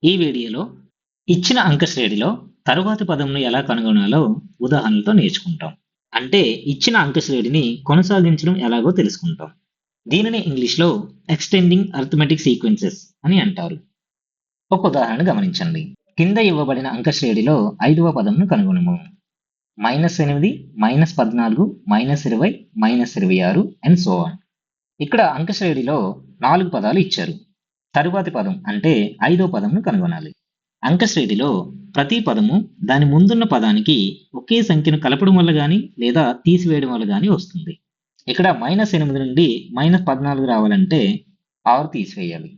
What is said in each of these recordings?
ఈ వీడియోలో ఇచ్చిన అంక శ్రేణిలో తరువాతి పదంను ఎలా కనుగొనాలో ఉదాహరణలతో నేర్చుకుంటాం. అంటే ఇచ్చిన అంక శ్రేణిని కొనసాగించడం ఎలాగో తెలుసుకుంటాం. దీనిని ఇంగ్లీష్లో ఎక్స్టెండింగ్ అర్థమెటిక్ సీక్వెన్సెస్ అని అంటారు. ఒక ఉదాహరణ గమనించండి. కింద ఇవ్వబడిన అంక శ్రేణిలో 5వ పదంను కనుగొనము. -8, -14, -20, -26 అండ్ సో ఆన్. ఇక్కడ అంక శ్రేణిలో 4 పదాలు ఇచ్చారు. తరువాతి పదం అంటే 5వ పదంను కనుగొనాలి. అంక శ్రేణిలో ప్రతి పదము దాని ముందున్న పదానికి ఒకే సంఖ్యను కలపడం వల్ల గాని లేదా తీసివేయడం వల్ల గాని వస్తుంది. ఇక్కడ -8 నుండి -14 రావాలంటే 6 తీసివేయాలి.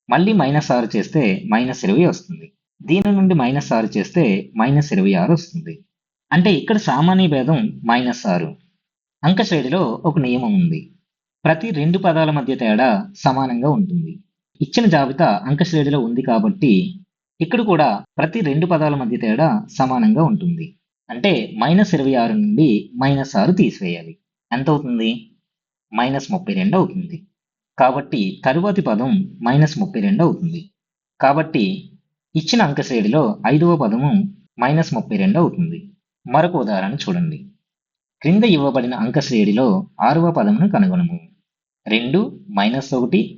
మళ్ళీ -6 చేస్తే -20 వస్తుంది. దీని నుండి -6 చేస్తే -26 వస్తుంది. అంటే ఇక్కడ సామాన్య భేదం -6. అంక శ్రేణిలో ఒక నియమం ఉంది. ప్రతి 2 పదాల మధ్య తేడా సమానంగా ఉంటుంది. ఇచ్చిన జాబితా అంక శ్రేణిలో ఉంది కాబట్టి ఇక్కడ కూడా ప్రతి 2 పదాల మధ్య తేడా సమానంగా ఉంటుంది. అంటే -26 నుండి -6 తీసివేయాలి. ఎంత అవుతుంది? -32 అవుతుంది. కాబట్టి తరువాతి పదం -32 అవుతుంది. కాబట్టి ఇచ్చిన అంక శ్రేణిలో 5వ పదము -32 అవుతుంది. మరొక ఉదాహరణ చూడండి. క్రింద ఇవ్వబడిన అంక శ్రేణిలో 6వ పదమును కనుగొనము. 2, -1,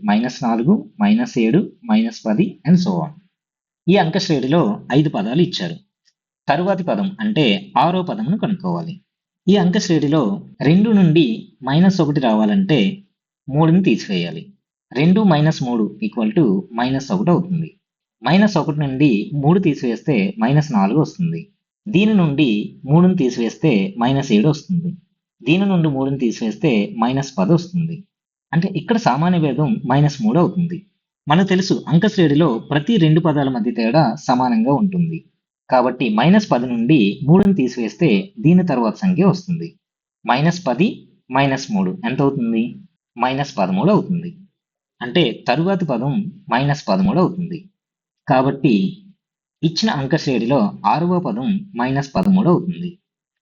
-4, -7, -10 అండ్ సో ఆన్. ఈ అంక శ్రేణిలో 5 పదాలు ఇచ్చారు. తరువాతి పదం అంటే 6వ పదమును కనుక్కోవాలి. ఈ అంక శ్రేణిలో 2 నుండి -1 రావాలంటే 3ని తీసివేయాలి. 2 - 3 -1 అవుతుంది. -1 నుండి 3 తీసివేస్తే -4 వస్తుంది. దీని నుండి 3ని తీసివేస్తే -7 వస్తుంది. దీని నుండి 3ని తీసివేస్తే -10 వస్తుంది. అంటే ఇక్కడ సామాన్య భేదం -3 అవుతుంది. మనకు తెలుసు అంక శ్రేణిలో ప్రతి 2 పదాల మధ్య తేడా సమానంగా ఉంటుంది. కాబట్టి -10 నుండి 3ని తీసివేస్తే దీని తర్వాత సంఖ్య వస్తుంది. -10 - 3 ఎంత అవుతుంది? -13 అవుతుంది. అంటే తరువాతి పదం -13 అవుతుంది. కాబట్టి ఇచ్చిన అంక శ్రేణిలో 6వ పదం -13 అవుతుంది.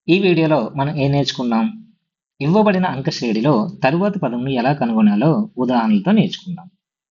ఈ వీడియోలో మనం ఏం నేర్చుకున్నాం? ఇవ్వబడిన అంక శ్రేణిలో తరువాతి పదంను ఎలా కనుగొనాలో ఉదాహరణలతో నేర్చుకున్నాం.